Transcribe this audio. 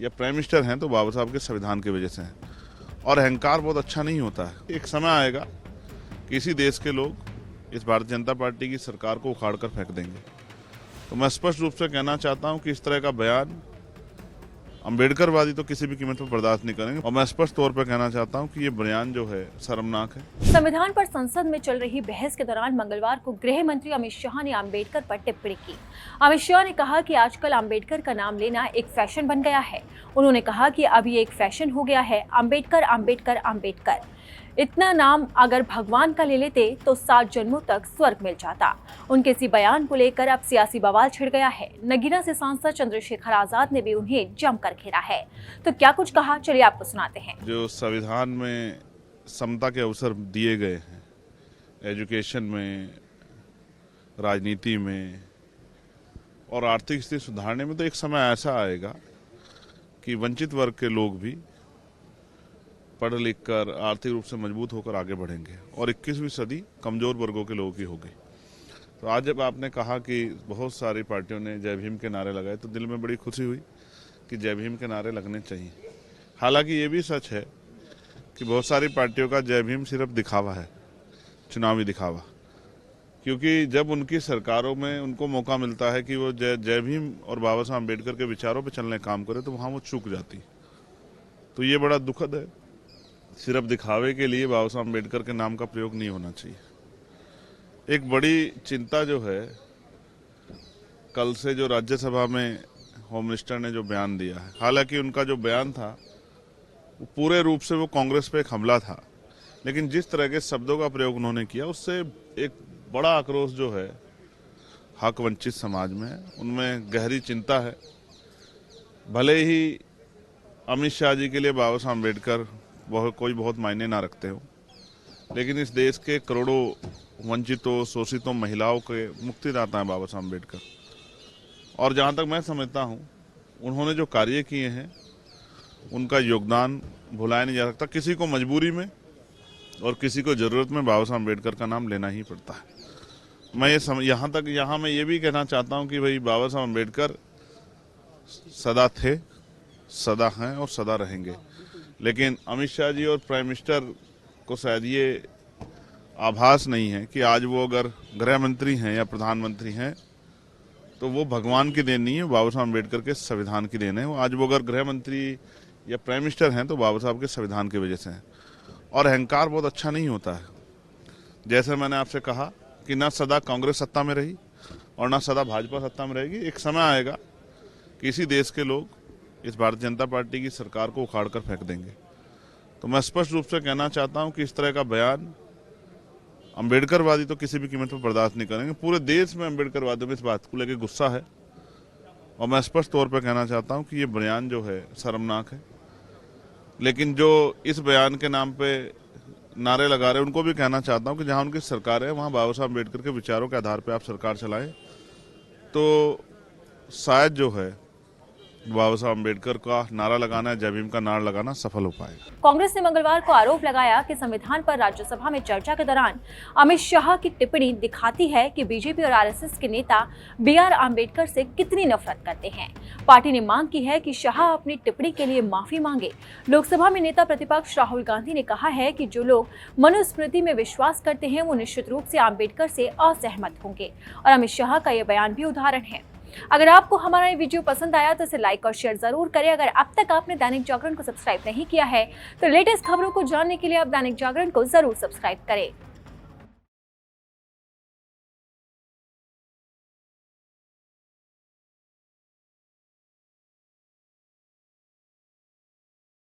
या prime minister हैं तो बाबा साहब के संविधान की वजह से हैं। और अहंकार बहुत अच्छा नहीं होता है। एक समय आएगा कि इसी देश के लोग इस भारतीय जनता पार्टी की सरकार को उखाड़ कर फेंक देंगे। तो मैं स्पष्ट रूप से कहना चाहता हूं कि इस तरह का बयान अम्बेडकरवादी तो किसी भी कीमत पर बर्दाश्त नहीं करेंगे। और मैं स्पष्ट तौर पर कहना चाहता हूं कि ये बयान जो है शर्मनाक है। संविधान पर संसद में चल रही बहस के दौरान मंगलवार को गृह मंत्री अमित शाह ने अम्बेडकर पर टिप्पणी की। अमित शाह ने कहा कि आजकल अम्बेडकर का नाम लेना एक फैशन बन गया है। उन्होंने कहा कि अब ये एक फैशन हो गया है, अम्बेडकर अम्बेडकर अम्बेडकर। इतना नाम अगर भगवान का ले लेते तो 7 जन्मों तक स्वर्ग मिल जाता। उनके इसी बयान को लेकर अब सियासी बवाल छिड़ गया है। नगीना से सांसद चंद्रशेखर आजाद ने भी उन्हें जमकर घेरा है। तो क्या कुछ कहा, चलिए आपको सुनाते हैं। जो संविधान में समता के अवसर दिए गए हैं, एजुकेशन में, राजनीति में और आर्थिक स्थिति सुधारने में, तो एक समय ऐसा आएगा कि वंचित वर्ग के लोग भी पढ़ लिख कर आर्थिक रूप से मजबूत होकर आगे बढ़ेंगे और 21वीं सदी कमजोर वर्गों के लोगों की होगी। तो आज जब आपने कहा कि बहुत सारी पार्टियों ने जय भीम के नारे लगाए तो दिल में बड़ी खुशी हुई कि जय भीम के नारे लगने चाहिए। हालांकि ये भी सच है कि बहुत सारी पार्टियों का जय भीम सिर्फ दिखावा है, चुनावी दिखावा। क्योंकि जब उनकी सरकारों में उनको मौका मिलता है कि वो जय भीम और बाबा साहब अम्बेडकर के विचारों पर चलने काम करे तो वहाँ वो चूक जाती। तो ये बड़ा दुखद है। सिर्फ दिखावे के लिए बाबा साहब अम्बेडकर के नाम का प्रयोग नहीं होना चाहिए। एक बड़ी चिंता जो है, कल से जो राज्यसभा में होम मिनिस्टर ने जो बयान दिया है, हालांकि उनका जो बयान था वो पूरे रूप से वो कांग्रेस पे एक हमला था, लेकिन जिस तरह के शब्दों का प्रयोग उन्होंने किया उससे एक बड़ा आक्रोश जो है हक वंचित समाज में, उनमें गहरी चिंता है। भले ही अमित शाह जी के लिए बाबा साहब अम्बेडकर कोई बहुत मायने ना रखते हो, लेकिन इस देश के करोड़ों वंचितों, शोषितों, महिलाओं के मुक्तिदाता हैं बाबा साहब अम्बेडकर। और जहाँ तक मैं समझता हूँ उन्होंने जो कार्य किए हैं उनका योगदान भुलाया नहीं जा सकता। किसी को मजबूरी में और किसी को ज़रूरत में बाबा साहब अम्बेडकर का नाम लेना ही पड़ता है। मैं यहाँ मैं ये भी कहना चाहता हूँ कि भाई बाबा साहब अम्बेडकर सदा थे, सदा हैं और सदा रहेंगे। लेकिन अमित शाह जी और प्राइम मिनिस्टर को शायद ये आभास नहीं है कि आज वो अगर गृह मंत्री हैं या प्रधानमंत्री हैं तो वो भगवान की देन नहीं है, बाबा साहब अम्बेडकर के संविधान की देन है। आज वो अगर गृह मंत्री या प्राइम मिनिस्टर हैं तो बाबा साहब के संविधान की वजह से हैं। और अहंकार बहुत अच्छा नहीं होता है। जैसे मैंने आपसे कहा कि ना सदा कांग्रेस सत्ता में रही और ना सदा भाजपा सत्ता में रहेगी। एक समय आएगा कि इसी देश के लोग इस भारतीय जनता पार्टी की सरकार को उखाड़ कर फेंक देंगे। तो मैं स्पष्ट रूप से कहना चाहता हूं कि इस तरह का बयान अम्बेडकरवादी तो किसी भी कीमत पर बर्दाश्त नहीं करेंगे। पूरे देश में अम्बेडकरवादियों में इस बात को लेकर गुस्सा है और मैं स्पष्ट तौर पर कहना चाहता हूं कि ये बयान जो है शर्मनाक है। लेकिन जो इस बयान के नाम पे नारे लगा रहे हैं उनको भी कहना चाहता हूं कि जहां उनकी सरकार है वहां बाबा साहब अम्बेडकर के विचारों के आधार पर आप सरकार चलाएं तो शायद जो है बाबा साहब अम्बेडकर का नारा लगाना, जय भीम का नारा लगाना सफल हो पाएगा। कांग्रेस ने मंगलवार को आरोप लगाया कि संविधान पर राज्यसभा में चर्चा के दौरान अमित शाह की टिप्पणी दिखाती है कि बीजेपी और आरएसएस के नेता BR अम्बेडकर से कितनी नफरत करते हैं। पार्टी ने मांग की है कि शाह अपनी टिप्पणी के लिए माफी मांगे। लोकसभा में नेता प्रतिपक्ष राहुल गांधी ने कहा है कि जो लोग मनुस्मृति में विश्वास करते हैं वो निश्चित रूप से अम्बेडकर से असहमत होंगे और अमित शाह का यह बयान भी उदाहरण है। अगर आपको हमारा ये वीडियो पसंद आया तो इसे लाइक और शेयर जरूर करें। अगर अब तक आपने दैनिक जागरण को सब्सक्राइब नहीं किया है तो लेटेस्ट खबरों को जानने के लिए आप दैनिक जागरण को जरूर सब्सक्राइब करें।